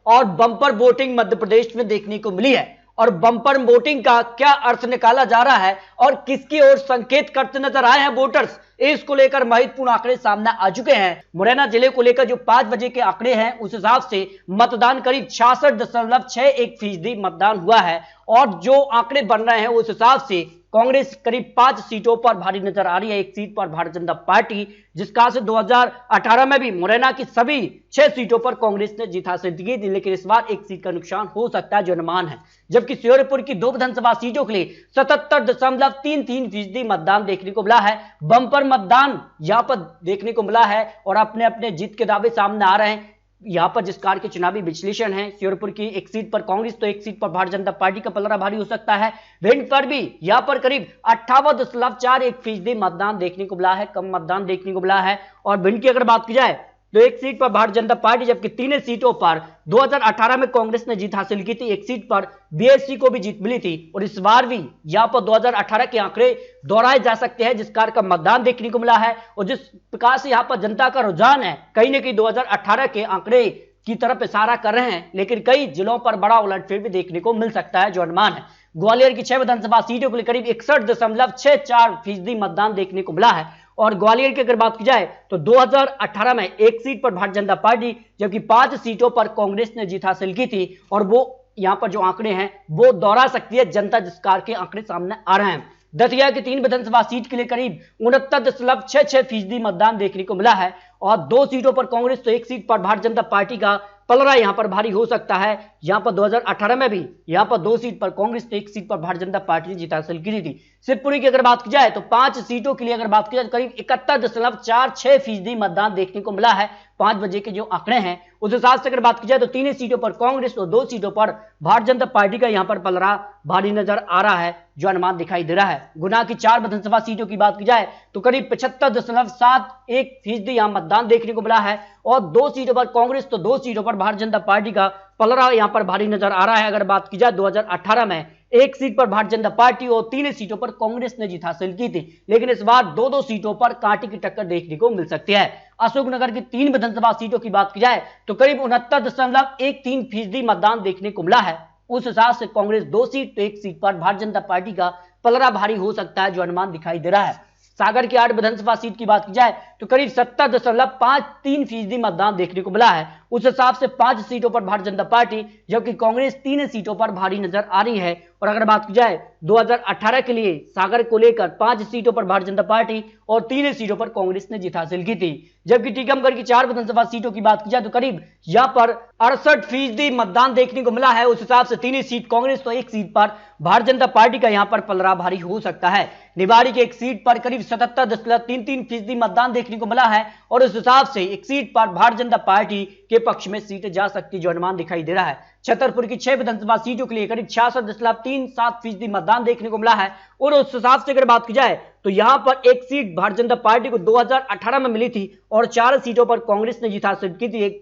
और bumper voting Madhya Pradesh में देखने को मिली है। और बम्पर वोटिंग का क्या अर्थ निकाला जा रहा है और किसकी ओर संकेत करते नजर आए हैं वोटर्स, इसको लेकर महत्वपूर्ण आंकड़े सामने आ चुके हैं। मुरैना जिले को लेकर जो 5 बजे के आंकड़े हैं उस हिसाब से मतदान करीब 66.61% मतदान हुआ है। और जो आंकड़े बन रहे हैं उस हिसाब से कांग्रेस करीब 5 सीटों पर भारी नजर आ रही है, एक सीट पर भारतीय जनता पार्टी, जिसका से 2018 में भी मुरैना की सभी 6 सीटों पर कांग्रेस ने जीत हासिल की थी, लेकिन इस बार एक सीट का नुकसान हो सकता है जो अनुमान है। जबकि श्योपुर की 2 विधानसभा सीटों के लिए 77.33% मतदान देखने को मिला है। बंपर मतदान यहां पर देखने को मिला है और अपने अपने जीत के दावे सामने आ रहे हैं। यहां पर जिस कार के चुनावी विश्लेषण है, श्योपुर की एक सीट पर कांग्रेस तो एक सीट पर भारतीय जनता पार्टी का पलड़ा भारी हो सकता है। भिंड पर भी यहां पर करीब 58.41% मतदान देखने को मिला है, कम मतदान देखने को मिला है। और भिंड की अगर बात की जाए तो एक सीट पर भारतीय जनता पार्टी, जबकि 3 सीटों पर 2018 में कांग्रेस ने जीत हासिल की थी, एक सीट पर बीएसपी को भी जीत मिली थी। और इस बार भी यहां पर 2018 के आंकड़े दोहराए जा सकते हैं, जिस कार का मतदान देखने को मिला है और जिस प्रकार से यहां पर जनता का रुझान है, कहीं ना कहीं 2018 के आंकड़े की तरफ इशारा कर रहे हैं। लेकिन कई जिलों पर बड़ा उलटफेर भी देखने को मिल सकता है जो अनुमान है। ग्वालियर की 6 विधानसभा सीटों के लिए करीब 61.64% मतदान देखने को मिला है। और ग्वालियर की अगर बात की जाए तो 2018 में एक सीट पर भारतीय जनता पार्टी, जबकि 5 सीटों पर कांग्रेस ने जीत हासिल की थी। और वो यहां पर जो आंकड़े हैं वो दोहरा सकती है जनता, जिस कार के आंकड़े सामने आ रहे हैं। दतिया की 3 विधानसभा सीट के लिए करीब 69.66% मतदान देखने को मिला है। और 2 सीटों पर कांग्रेस तो एक सीट पर भारतीय जनता पार्टी का पलड़ा यहां पर भारी हो सकता है। यहां पर 2018 में भी यहां पर 2 सीट पर कांग्रेस ने एक सीट पर भारतीय जनता पार्टी ने जीत हासिल की थी। शिवपुरी की अगर बात की जाए तो 5 सीटों के लिए अगर बात की जाए तो करीब 71.46% मतदान देखने को मिला है। 5 बजे के जो आंकड़े हैं उस हिसाब से अगर बात की जाए तो 3 सीटों पर कांग्रेस और 2 सीटों पर भारतीय जनता पार्टी का यहां पर पलड़ा भारी नजर आ रहा है जो अनुमान दिखाई दे रहा है। गुना की 4 विधानसभा सीटों की बात की जाए तो करीब 75.71% यहां मतदान देखने को मिला है। और 2 सीटों पर कांग्रेस तो 2 सीटों पर भारतीय जनता पार्टी का पलड़ा यहां पर भारी नजर आ रहा है। अगर बात की जाए 2018 में एक सीट पर भारतीय जनता पार्टी और 3 सीटों पर कांग्रेस ने जीत हासिल की थी, लेकिन इस बार 2-2 सीटों पर कांटे की टक्कर देखने को मिल सकती है। अशोकनगर की 3 विधानसभा सीटों की बात की जाए तो करीब 69.13% मतदान देखने को मिला है। उस हिसाब से कांग्रेस 2 सीट तो एक सीट पर भारतीय जनता पार्टी का पलड़ा भारी हो सकता है जो अनुमान दिखाई दे रहा है। सागर की 8 विधानसभा सीट की बात की जाए तो करीब 70.53% मतदान देखने को मिला है। उस हिसाब से 5 सीटों पर भारतीय जनता पार्टी, जबकि कांग्रेस 3 सीटों पर भारी नजर आ रही है। और अगर बात की जाए 2018 के लिए सागर को लेकर 5 सीटों पर भारतीय जनता पार्टी और 3 सीटों पर कांग्रेस ने जीत हासिल की थी। जबकि टीकमगढ़ की 4 विधानसभा सीटों की बात की जाए तो करीब यहां पर 68% मतदान देखने को मिला है। उस हिसाब से 3 सीट कांग्रेस तो एक सीट पर भारतीय जनता पार्टी का यहां पर पलड़ा भारी हो सकता है। निवाड़ी की एक सीट पर करीब 77.33% मतदान देखने को मिला है। और उस हिसाब से एक सीट पर भारतीय जनता पार्टी के पक्ष में सीट जा सकती जो अनुमान दिखाई दे रहा है। छतरपुर की 6 विधानसभा सीटों के लिए करीब 66.37% मतदान देखने को मिला है। और उस हिसाब से अगर बात की जाए तो यहां पर एक सीट भारतीय जनता पार्टी को 2018 में मिली थी और 4 सीटों पर कांग्रेस ने जीत हासिल की थी। एक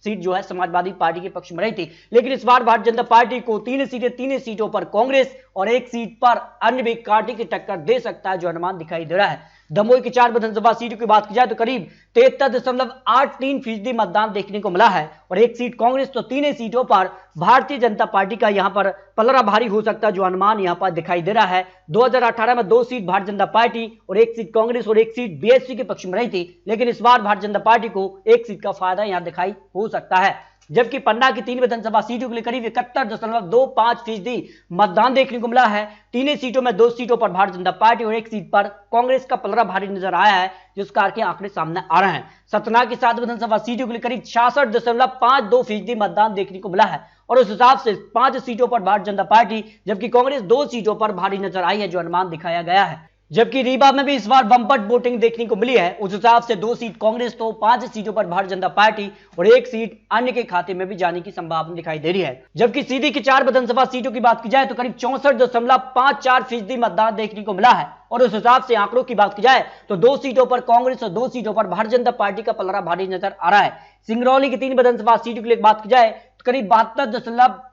सीट जो है समाजवादी पार्टी के पक्ष में रही थी, लेकिन इस बार भारतीय जनता पार्टी को 3 सीटों पर कांग्रेस और एक सीट पर अन्य भी पार्टी की टक्कर दे सकता है जो अनुमान दिखाई दे रहा है। दमोह की 4 विधानसभा सीटों की बात की जाए तो करीब 73.83% मतदान देखने को मिला है। और एक सीट कांग्रेस तो 3 सीटों पर भारतीय जनता पार्टी का यहां पर पलड़ा भारी हो सकता है जो अनुमान यहां पर दिखाई दे रहा है। 2018 में 2 सीट भारतीय जनता पार्टी और एक सीट कांग्रेस और एक सीट बीएसपी के पक्ष में रही थी, लेकिन इस बार भारतीय जनता पार्टी को एक सीट का फायदा यहां दिखाई हो सकता है। जबकि पन्ना की 3 विधानसभा सीटों के लिए करीब 71.25% मतदान देखने को मिला है। 3 सीटों में 2 सीटों पर भारतीय जनता पार्टी और एक सीट पर कांग्रेस का पलड़ा भारी नजर आया है, जिस कार के आंकड़े सामने आ रहे हैं। सतना की 7 विधानसभा सीटों के लिए करीब 66.52% मतदान देखने को मिला है। और उस हिसाब से 5 सीटों पर भारतीय जनता पार्टी, जबकि कांग्रेस 2 सीटों पर भारी नजर आई है जो अनुमान दिखाया गया है। जबकि रीवा में भी इस बार बम्पर वोटिंग देखने को मिली है। उस हिसाब से 2 सीट कांग्रेस तो 5 सीटों पर भारतीय जनता पार्टी और एक सीट अन्य के खाते में भी जाने की संभावना दिखाई दे रही है। जबकि सीधी की 4 विधानसभा सीटों की बात की जाए तो करीब 64.54% मतदान देखने को मिला है। और उस हिसाब से आंकड़ों की बात की जाए तो 2 सीटों पर कांग्रेस और 2 सीटों पर भारतीय जनता पार्टी का पलड़ा भारी नजर आ रहा है। सिंगरौली की 3 विधानसभा सीटों के लिए बात की जाए तो करीब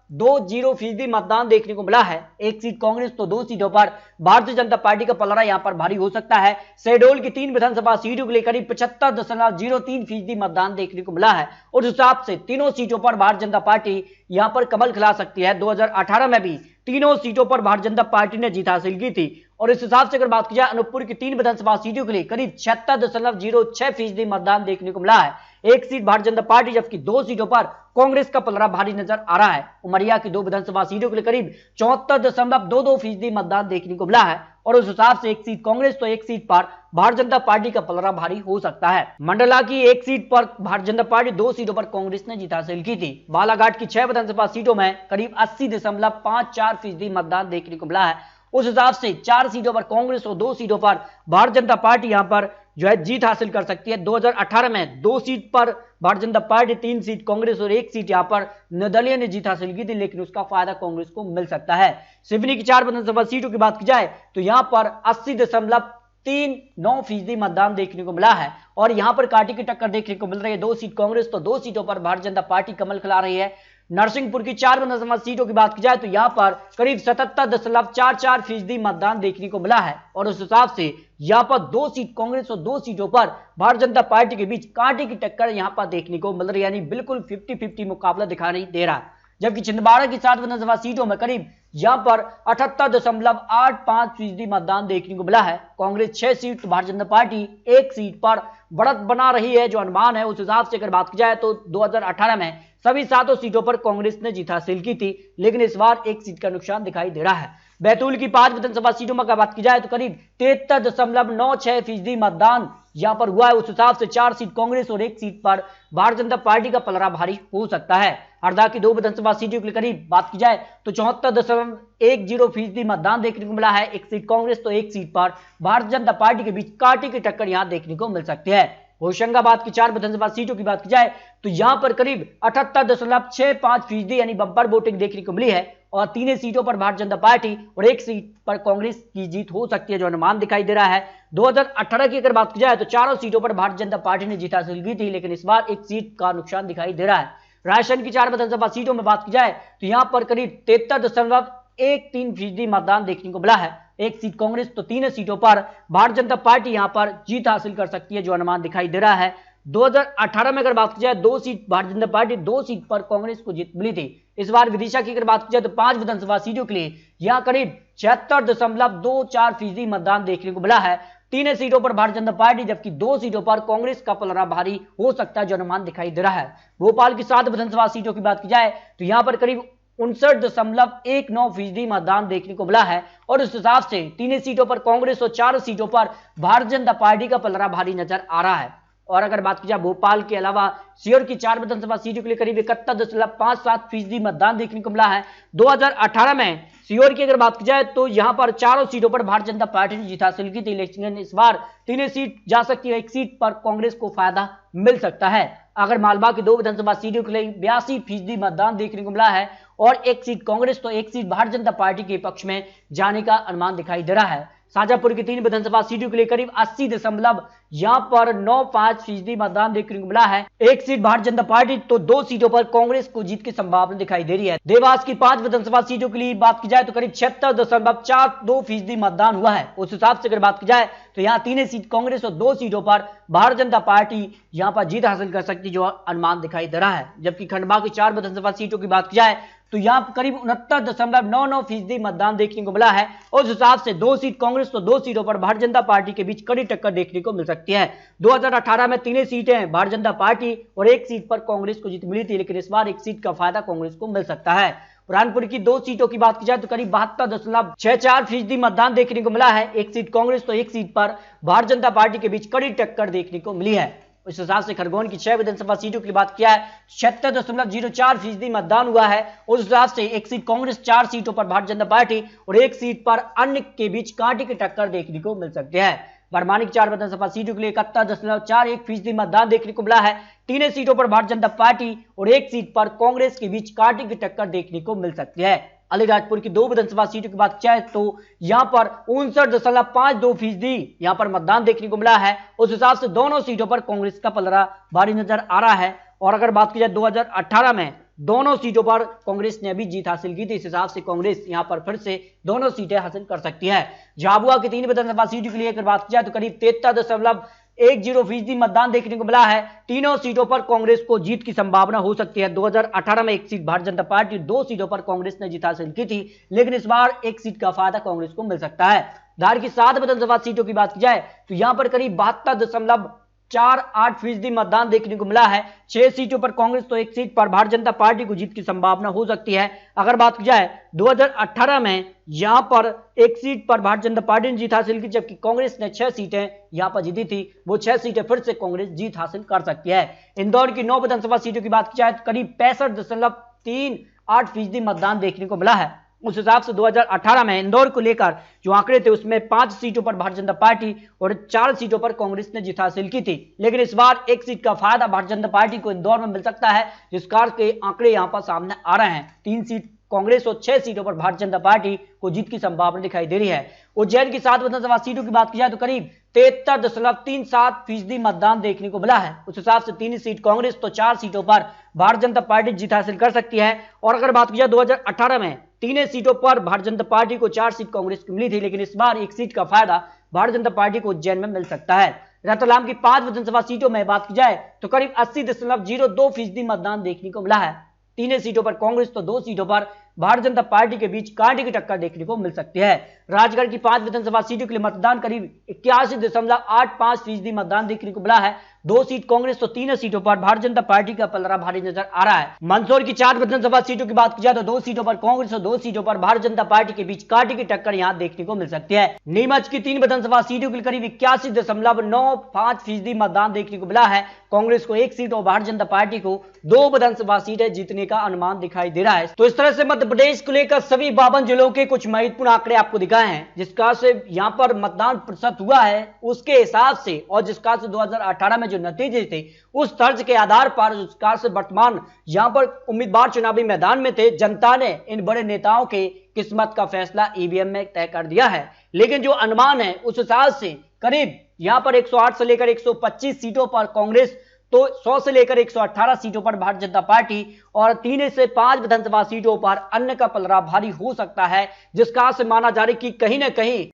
2.0% मतदान देखने को मिला है। एक सीट कांग्रेस तो 2 सीटों पर भारतीय जनता पार्टी का पलड़ा यहां पर भारी हो सकता है। शहडोल की 3 विधानसभा सीटों के लिए करीब 75.03% मतदान देखने को मिला है और उस हिसाब से तीनों सीटों पर भारतीय जनता पार्टी यहां पर कमल खिला सकती है। 2018 में भी तीनों सीटों पर भारतीय जनता पार्टी ने जीत हासिल की थी और इस हिसाब से अगर बात की जाए अनूपपुर की 3 विधानसभा सीटों के लिए करीब 76.06% मतदान देखने को मिला है। एक सीट भारतीय जनता पार्टी जबकि 2 सीटों पर कांग्रेस का पलड़ा भारी नजर आ रहा है। उमरिया की 2 विधानसभा सीटों के लिए करीब 74.22% मतदान देखने को मिला है और उस हिसाब से एक सीट कांग्रेस तो एक सीट पर भारतीय जनता पार्टी का पलड़ा भारी हो सकता है। मंडला की एक सीट पर भारतीय जनता पार्टी 2 सीटों पर कांग्रेस ने जीत हासिल की थी। बालाघाट की 6 विधानसभा सीटों में करीब 80.54% मतदान देखने को मिला है। उस हिसाब से 4 सीटों पर कांग्रेस और 2 सीटों पर भारतीय जनता पार्टी यहां पर जो है जीत हासिल कर सकती है। 2018 में 2 सीट पर भारतीय जनता पार्टी, 3 सीट कांग्रेस और 1 सीट यहां पर निर्दलीय ने जीत हासिल की थी, लेकिन उसका फायदा कांग्रेस को मिल सकता है। सिवनी की 4 विधानसभा सीटों की बात की जाए तो यहां पर 80.39% मतदान देखने को मिला है और यहां पर कांटे की टक्कर देखने को मिल रही है। 2 सीट कांग्रेस तो 2 सीटों पर भारतीय जनता पार्टी कमल खिला रही है। नरसिंहपुर की 4 विधानसभा सीटों की बात की जाए तो यहां पर करीब 77.44% मतदान देखने को मिला है और उस हिसाब से यहां पर 2 सीट कांग्रेस और 2 सीटों पर भारतीय जनता पार्टी के बीच कांटे की टक्कर यहां पर देखने को मिल रही है, यानी बिल्कुल 50-50 मुकाबला दिखाई दे रहा है। जबकि छिंदवाड़ा की 7 विधानसभा सीटों में करीब यहां पर 78.85% मतदान देखने को मिला है। कांग्रेस 6 सीट तो भारतीय जनता पार्टी 1 सीट पर बढ़त बना रही है। जो अनुमान है उस हिसाब से अगर बात की जाए तो 2018 में सभी 7 सीटों पर कांग्रेस ने जीत हासिल की थी, लेकिन इस बार 1 सीट का नुकसान दिखाई दे रहा है। बैतूल की 5 विधानसभा सीटों में बात की जाए तो करीब 73.96% मतदान यहां पर हुआ है। उस हिसाब से 4 सीट कांग्रेस और 1 सीट पर भारतीय जनता पार्टी का पलड़ा भारी हो सकता है। हरदा की 2 विधानसभा सीटों के लिए करीब बात की जाए तो 74.10% मतदान देखने को मिला है। 1 सीट कांग्रेस तो 1 सीट पर भारतीय जनता पार्टी के बीच कांटे की टक्कर यहां देखने को मिल सकती है। होशंगाबाद की 4 विधानसभा सीटों की बात की जाए तो यहां पर करीब 78.65% यानी बंपर वोटिंग देखने को मिली है और 3 सीटों पर भारतीय जनता पार्टी और 1 सीट पर कांग्रेस की जीत हो सकती है, जो अनुमान दिखाई दे रहा है। 2018 की अगर बात की जाए तो 4 सीटों पर भारतीय जनता पार्टी ने जीत हासिल की थी, लेकिन इस बार 1 सीट का नुकसान दिखाई दे रहा है। रायसेन की 4 विधानसभा सीटों में बात की जाए तो यहां पर करीब 73.13% मतदान देखने को मिला है। 1 सीट कांग्रेस तो 3 सीटों पर भारतीय जनता पार्टी यहां पर जीत हासिल कर सकती है, जो अनुमान दिखाई दे रहा है। 2018 में अगर बात की जाए 2 seat Bharatiya Janata party, 2 seat पर कांग्रेस को जीत मिली थी। इस बार विदिशा की अगर बात की जाए तो 5 विधानसभा सीटों के लिए यहां करीब 76.24% मतदान देखने को मिला है। 3 सीटों पर भारतीय जनता पार्टी जबकि 2 सीटों पर कांग्रेस का पलड़ा भारी हो सकता है, जो अनुमान दिखाई दे रहा है। भोपाल की 7 विधानसभा सीटों की बात की जाए तो यहां पर करीब 59.19% मतदान देखने को मिला है और उस हिसाब से 3 सीटों पर कांग्रेस और 4 सीटों पर भारतीय जनता पार्टी का पलड़ा भारी नजर आ रहा है। और अगर बात की जाए भोपाल के अलावा सीहोर की 4 विधानसभा सीटों के लिए करीब 71.57% मतदान देखने को मिला है। 2018 में सीहोर की अगर बात की जाए तो यहां पर 4 सीटों पर भारतीय जनता पार्टी ने जीत हासिल की थी, लेकिन इस बार 3 सीट जा सकती है। 1 सीट पर कांग्रेस को फायदा मिल सकता है। अगर मालवा की 2 विधानसभा सीटों के लिए 82% मतदान देखने को मिला है और 1 सीट कांग्रेस तो 1 सीट भारतीय जनता पार्टी के पक्ष में जाने का अनुमान दिखाई दे रहा है। शाजापुर की 3 विधानसभा सीटों के लिए करीब 80.95% मतदान देखने को मिला है। 1 सीट भारतीय जनता पार्टी तो 2 सीटों पर कांग्रेस को जीत की संभावना दिखाई दे रही है। देवास की 5 विधानसभा सीटों के लिए बात की जाए तो करीब 76.42% मतदान हुआ है। उस हिसाब से अगर बात की जाए तो यहां 3 सीट कांग्रेस और 2 सीटों पर भारतीय जनता पार्टी यहां पर जीत हासिल कर सकती है, जो अनुमान दिखाई दे रहा है। जबकि खंडवा की 4 विधानसभा सीटों की बात की जाए तो यहां करीब 69.99% मतदान देखने को मिला है और उस हिसाब से 2 सीट कांग्रेस तो 2 सीटों पर भारतीय जनता पार्टी के बीच कड़ी टक्कर देखने को मिल सकती है। 2018 में 3 सीटें भारतीय जनता पार्टी और 1 सीट पर कांग्रेस को जीत मिली थी, लेकिन इस बार 1 सीट का फायदा कांग्रेस को मिल सकता है। बुरहानपुर की 2 सीटों की बात की जाए तो करीब 72.64% मतदान देखने को मिला है। 1 सीट कांग्रेस तो 1 सीट पर भारतीय जनता पार्टी के बीच कड़ी टक्कर देखने को मिली है। इस हिसाब से खरगोन की 6 विधानसभा सीटों की बात किया है 76.04% मतदान हुआ है। उस हिसाब से 1 सीट कांग्रेस, 4 सीटों पर भारतीय जनता पार्टी और 1 सीट पर अन्य के बीच कांटे की टक्कर देखने को मिल सकती है। बरमानी की 4 विधानसभा सीटों के लिए 71.41% मतदान देखने को मिला है। 3 सीटों पर भारतीय जनता पार्टी और 1 सीट पर कांग्रेस के बीच कांटे की टक्कर देखने को मिल सकती है। अलीराजपुर की 2 विधानसभा सीटों की बात किया है तो यहां पर 59.52% यहां पर मतदान देखने को मिला है। उस हिसाब से दोनों सीटों पर कांग्रेस का पलड़ा भारी नजर आ रहा है। और अगर बात की जाए 2018 में दोनों सीटों पर कांग्रेस ने अभी जीत हासिल की थी। इस हिसाब से कांग्रेस यहां पर फिर से दोनों सीटें हासिल कर सकती है। झाबुआ की 3 विधानसभा सीटों के लिए अगर बात की जाए तो करीब 73.10% मतदान देखने को मिला है। तीनों सीटों पर कांग्रेस को जीत की संभावना हो सकती है। 2018 में एक सीट भारतीय जनता पार्टी, 2 सीटों पर कांग्रेस ने जीत हासिल की थी, लेकिन इस बार एक सीट का फायदा कांग्रेस को मिल सकता है। धार की 7 विधानसभा सीटों की बात की जाए तो यहां पर करीब 72.48% मतदान देखने को मिला है। 6 सीटों पर कांग्रेस तो एक सीट पर भारतीय जनता पार्टी को जीत की संभावना हो सकती है। अगर बात की जाए 2018 में यहां पर एक सीट पर भारतीय जनता पार्टी ने जीत हासिल की, जबकि कांग्रेस ने 6 सीटें यहां पर जीती थी। वो 6 सीटें फिर से कांग्रेस जीत हासिल कर सकती है। इंदौर की 9 विधानसभा सीटों की बात की जाए तो करीब 65.38% मतदान देखने को मिला है। उस हिसाब से 2018 में इंदौर को लेकर जो आंकड़े थे उसमें 5 सीटों पर भारतीय जनता पार्टी और 4 सीटों पर कांग्रेस ने जीत हासिल की थी, लेकिन इस बार एक सीट का फायदा भारतीय जनता पार्टी को इंदौर में मिल सकता है, जिस कार के आंकड़े यहां पर सामने आ रहे हैं। 3 सीट कांग्रेस और 6 सीटों पर भारतीय जनता पार्टी को जीत की संभावना दिखाई दे रही है। उज्जैन की 7 विधानसभा सीटों की बात की जाए तो करीब 73.37% मतदान देखने को मिला है। उस हिसाब से 3 सीट कांग्रेस तो 4 सीटों पर भारतीय जनता पार्टी जीत हासिल कर सकती है। और अगर बात की जाए 2018 में 3 सीटों पर भारतीय जनता पार्टी को 4 सीट कांग्रेस को मिली थी, लेकिन इस बार एक सीट का फायदा भारतीय जनता पार्टी को उज्जैन में मिल सकता है। रतलाम की 5 विधानसभा सीटों में बात की जाए तो करीब 80.02% मतदान देखने को मिला है। 3 सीटों पर कांग्रेस तो 2 सीटों पर भारतीय जनता पार्टी के बीच कांटे की टक्कर देखने को मिल सकती है। राजगढ़ की 5 विधानसभा सीटों के लिए मतदान करीब 81.85% मतदान देखने को मिला है। 2 सीट कांग्रेस तो 3 सीटों पर भारतीय जनता पार्टी का पलड़ा भारी नजर आ रहा है। मंदसौर की 4 विधानसभा सीटों की बात की जाए तो 2 सीटों पर कांग्रेस और 2 सीटों पर भारतीय जनता पार्टी के बीच कांटे की टक्कर यहां देखने को मिल सकती है। नीमच की 3 विधानसभा सीटों के लिए करीब 81.95% मतदान देखने को मिला है। कांग्रेस को 1 सीट और भारतीय जनता पार्टी को 2 विधानसभा सीटें जीतने का अनुमान दिखाई दे रहा है। तो इस तरह से मध्य प्रदेश को लेकर सभी 52 जिलों के कुछ महत्वपूर्ण आंकड़े आपको दिखाए हैं, जिसका से यहां पर मतदान प्रतिशत हुआ है उसके हिसाब से, और जिसका से 2018 में जो नतीजे थे उस तर्ज के आधार पर, जिसका से वर्तमान यहां पर उम्मीदवार चुनावी मैदान में थे, जनता ने इन बड़े नेताओं के किस्मत का फैसला ईवीएम में तय कर दिया है। लेकिन जो अनुमान है उस हिसाब से करीब यहां पर 108 से लेकर 125 सीटों पर कांग्रेस, तो 100 से लेकर 118 सीटों पर भारतीय जनता पार्टी और 3 से 5 विधानसभा सीटों पर अन्य का पलड़ा भारी हो सकता है, जिसका से माना जा रहा है कि कहीं ना कहीं